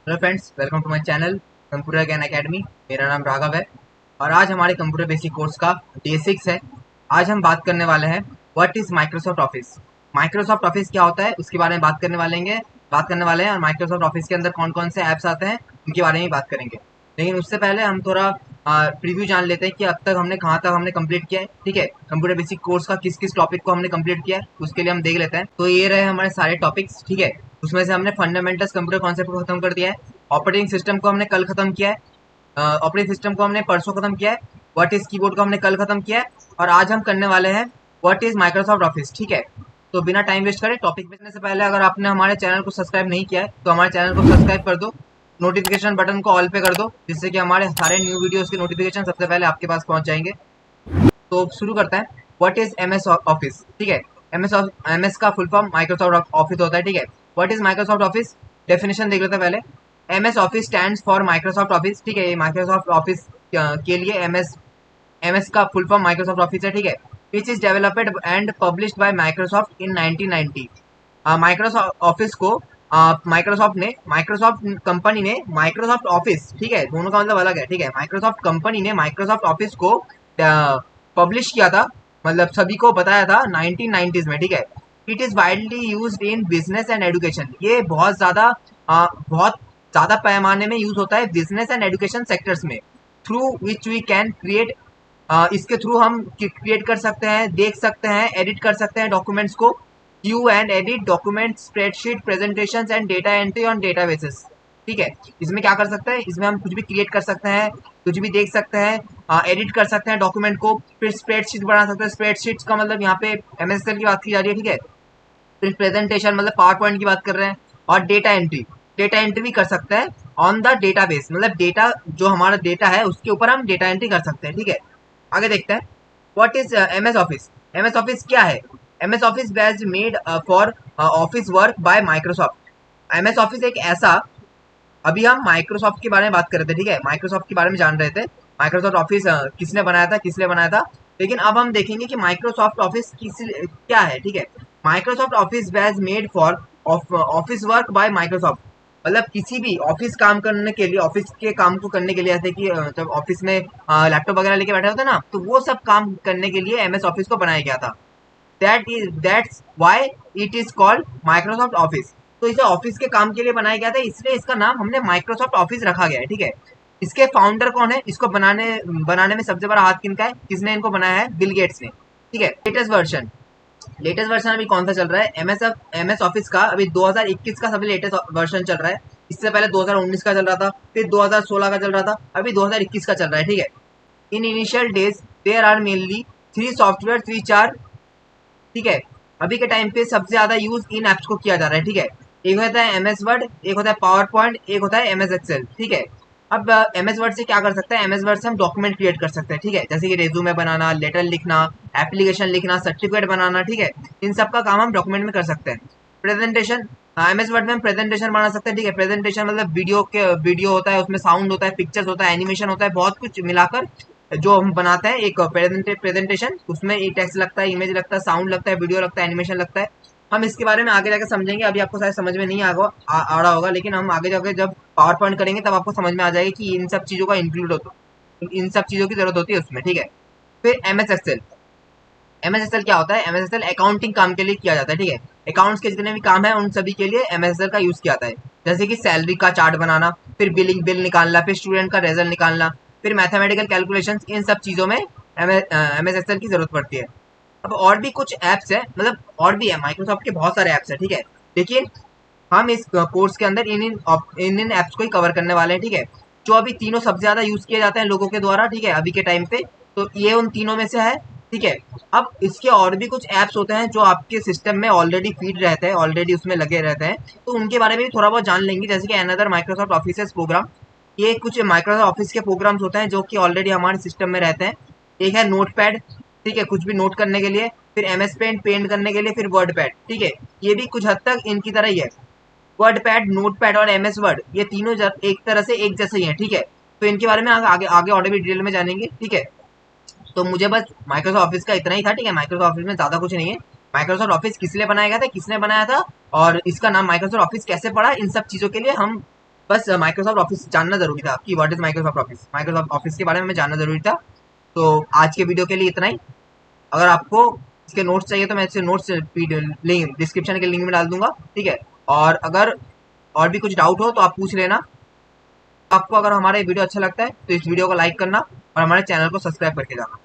Hello friends, welcome to my channel computer ज्ञान academy. मेरा नाम राघव है और आज हमारे कंप्यूटर बेसिक कोर्स का डे 6 है। आज हम बात करने वाले हैं what is Microsoft office. Microsoft office क्या होता है उसके बारे में बात करने वाले हैं और माइक्रोसॉफ्ट ऑफिस के अंदर कौन कौन से ऐप्स आते हैं उनके बारे में बात करेंगे। लेकिन उससे पहले हम थोड़ा प्रीव्यू जान लेते हैं कि अब तक हमने कहाँ तक हमने कंप्लीट किया है। ठीक है, कंप्यूटर बेसिक कोर्स का किस किस टॉपिक को हमने कंप्लीट किया है उसके लिए हम देख लेते हैं। तो ये रहे हमारे सारे टॉपिक्स। ठीक है, उसमें से हमने फंडामेंटल्स कंप्यूटर कॉन्सेप्ट को खत्म कर दिया है। ऑपरेटिंग सिस्टम को हमने कल खत्म किया है। ऑपरेटिंग सिस्टम को हमने परसों खत्म किया है। व्हाट इज कीबोर्ड को हमने कल खत्म किया है और आज हम करने वाले हैं व्हाट इज माइक्रोसॉफ्ट ऑफिस। ठीक है, तो बिना टाइम वेस्ट करें टॉपिक में से पहले अगर आपने हमारे चैनल को सब्सक्राइब नहीं किया है तो हमारे चैनल को सब्सक्राइब कर दो, नोटिफिकेशन बटन को ऑल पे कर दो, जिससे कि हमारे सारे न्यू वीडियोस के नोटिफिकेशन सबसे पहले आपके पास पहुंच जाएंगे। तो शुरू करते हैं। What is MS office. ठीक है, एमएस का फुल फॉर्म माइक्रोसॉफ्ट ऑफिस होता है। ठीक है, what is Microsoft office, definition देख लेते हैं पहले। MS office stands for Microsoft office. ठीक है, ये माइक्रोसॉफ्ट ऑफिस के लिए एमएस का फुल फॉर्म माइक्रोसॉफ्ट ऑफिस है। ठीक है, which is developed and published by Microsoft in 1990। Microsoft office को माइक्रोसॉफ्ट कंपनी ने माइक्रोसॉफ्ट ऑफिस, ठीक है, दोनों का मतलब अलग है। ठीक है, माइक्रोसॉफ्ट कंपनी ने माइक्रोसॉफ्ट ऑफिस को पब्लिश किया था, मतलब सभी को बताया था 1990s में। ठीक है, it is widely used in business and education. ये बहुत ज्यादा पैमाने में यूज होता है बिजनेस एंड एजुकेशन सेक्टर्स में। Through which we can create, इसके थ्रू हम क्रिएट कर सकते हैं, देख सकते हैं, एडिट कर सकते हैं डॉक्यूमेंट्स को। View and edit document, spreadsheet, presentation and data entry on databases. ठीक है, इसमें क्या कर सकते हैं, इसमें हम कुछ भी क्रिएट कर सकते हैं, कुछ भी देख सकते हैं, एडिट कर सकते हैं डॉक्यूमेंट को, फिर स्प्रेडशीट बना सकते हैं। स्प्रेडशीट्स का मतलब यहाँ पे एमएस एक्सेल की बात की जा रही है। ठीक है, फिर प्रेजेंटेशन मतलब पावर पॉइंट की बात कर रहे हैं। और डेटा एंट्री भी कर सकते हैं ऑन द डेटाबेस, मतलब डेटा जो हमारा डेटा है उसके ऊपर हम डेटा एंट्री कर सकते हैं। ठीक है, आगे देखते हैं। What is MS office. MS office क्या है। MS office was made for office work by Microsoft. MS office एक ऐसा, अभी हम माइक्रोसॉफ्ट के बारे में बात कर रहे थे। ठीक है, माइक्रोसॉफ्ट के बारे में जान रहे थे, माइक्रोसॉफ्ट ऑफिस किसने बनाया था, किसने बनाया था। लेकिन अब हम देखेंगे कि माइक्रोसॉफ्ट ऑफिस क्या है। ठीक है, Microsoft office was made for office work by Microsoft, मतलब किसी भी ऑफिस काम करने के लिए, ऑफिस के काम को करने के लिए, जैसे कि जब ऑफिस में लैपटॉप वगैरह लेके बैठे होते हैं ना, तो वो सब काम करने के लिए एमएस ऑफिस को बनाया गया था। That's why it is called Microsoft office. तो इसे ऑफिस के काम के लिए बनाया गया था, इसलिए इसका नाम हमने माइक्रोसॉफ्ट ऑफिस रखा गया है। ठीक है, इसके फाउंडर कौन है, इसको बनाने में सबसे बड़ा हाथ किनका है, किसने इनको बनाया है, बिल गेट्स ने। ठीक है, लेटेस्ट वर्जन अभी कौन सा चल रहा है, एमएस ऑफिस का अभी 2021 का सबसे लेटेस्ट वर्जन चल रहा है। इससे पहले 2019 का चल रहा था, फिर 2016 का चल रहा था, अभी 2021 का चल रहा है। ठीक है, in initial days there are mainly 3 software which are, ठीक है, अभी के टाइम पे सबसे ज्यादा यूज इन एप्स को किया जा रहा है। ठीक है, एक होता है एमएस वर्ड, एक होता है पावर पॉइंट, एक होता है एमएस एक्सेल। ठीक है, अब एमएस वर्ड से क्या कर सकते हैं, एमएस वर्ड से हम डॉक्यूमेंट क्रिएट कर सकते हैं। ठीक है, जैसे कि रेज्यूमे बनाना, लेटर लिखना, एप्लीकेशन लिखना, सर्टिफिकेट बनाना। ठीक है, इन सब का काम हम डॉक्यूमेंट में कर सकते हैं। प्रेजेंटेशन, एमएस वर्ड में हम प्रेजेंटेशन बना सकते हैं। ठीक है, प्रेजेंटेशन मतलब वीडियो होता है, उसमें साउंड होता है, पिक्चर्स होता है, एनिमेशन होता है, बहुत कुछ मिलाकर जो हम बनाते हैं एक प्रेजेंटेशन। उसमें टेक्स्ट लगता है, इमेज लगता है, साउंड लगता है, वीडियो लगता है, एनिमेशन लगता है। हम इसके बारे में आगे जाकर समझेंगे, अभी आपको शायद समझ में नहीं आ रहा होगा, लेकिन हम आगे जाकर जब पावर पॉइंट करेंगे तब आपको समझ में आ जाएगा कि इन सब चीजों का इंक्लूड होता है, इन सब चीजों की जरूरत होती है उसमें। ठीक है, फिर एमएस एक्सेल। एमएस एक्सेल क्या होता है, एमएस एक्सेल अकाउंटिंग काम के लिए किया जाता है। ठीक है, अकाउंट्स के जितने भी काम है उन सभी के लिए एमएस एक्सेल का यूज किया जाता है। जैसे कि सैलरी का चार्ट बनाना, फिर बिल निकालना, फिर स्टूडेंट का रिजल्ट निकालना, फिर मैथमेटिकल कैलकुलेशंस, इन सब चीजों में एमएस एक्सेल की जरूरत पड़ती है। अब और भी कुछ ऐप्स है, मतलब और भी है, माइक्रोसॉफ्ट के बहुत सारे ऐप्स है। ठीक है, लेकिन हम इस कोर्स के अंदर इन ऐप्स को ही कवर करने वाले हैं। ठीक है, जो अभी तीनों सबसे ज्यादा यूज किए जाते हैं लोगों के द्वारा। ठीक है, अभी के टाइम पे तो ये उन तीनों में से है। ठीक है, अब इसके और भी कुछ ऐप्स होते हैं जो आपके सिस्टम में ऑलरेडी फीड रहते हैं, ऑलरेडी उसमें लगे रहते हैं, तो उनके बारे में भी थोड़ा बहुत जान लेंगे। जैसे कि अनदर माइक्रोसॉफ्ट ऑफिस प्रोग्राम, ये कुछ माइक्रोसॉफ्ट ऑफिस के प्रोग्राम्स होते हैं जो कि ऑलरेडी हमारे सिस्टम में रहते हैं। एक है नोटपैड, ठीक है, कुछ भी नोट करने के लिए, फिर एमएस पेंट करने के लिए, फिर वर्ड पैड। ठीक है, ये भी कुछ हद तक इनकी तरह ही है। वर्ड पैड, नोट पैड और एमएस वर्ड, ये तीनों एक तरह से एक जैसे ही है। ठीक है, तो इनके बारे में आगे आगे और भी डिटेल में जानेंगे। ठीक है, तो मुझे बस माइक्रोसॉफ्ट ऑफिस का इतना ही था। ठीक है, माइक्रोसॉफ्ट ऑफिस में ज्यादा कुछ नहीं है। माइक्रोसॉफ्ट ऑफिस किस लिए बनाया गया था, किसने बनाया था, और इसका नाम माइक्रोसॉफ्ट ऑफिस कैसे पड़ा, इन सब चीजों के लिए हम बस माइक्रोसॉफ्ट ऑफिस जानना जरूरी था कि what is Microsoft office, Microsoft office के बारे में हमें जानना जरूरी था। तो आज के वीडियो के लिए इतना ही। अगर आपको इसके नोट्स चाहिए तो मैं इसके नोट्स लिंक डिस्क्रिप्शन के लिंक में डाल दूंगा, ठीक है। और अगर और भी कुछ डाउट हो तो आप पूछ लेना। आपको अगर हमारा वीडियो अच्छा लगता है तो इस वीडियो को लाइक करना और हमारे चैनल को सब्सक्राइब करके जाना।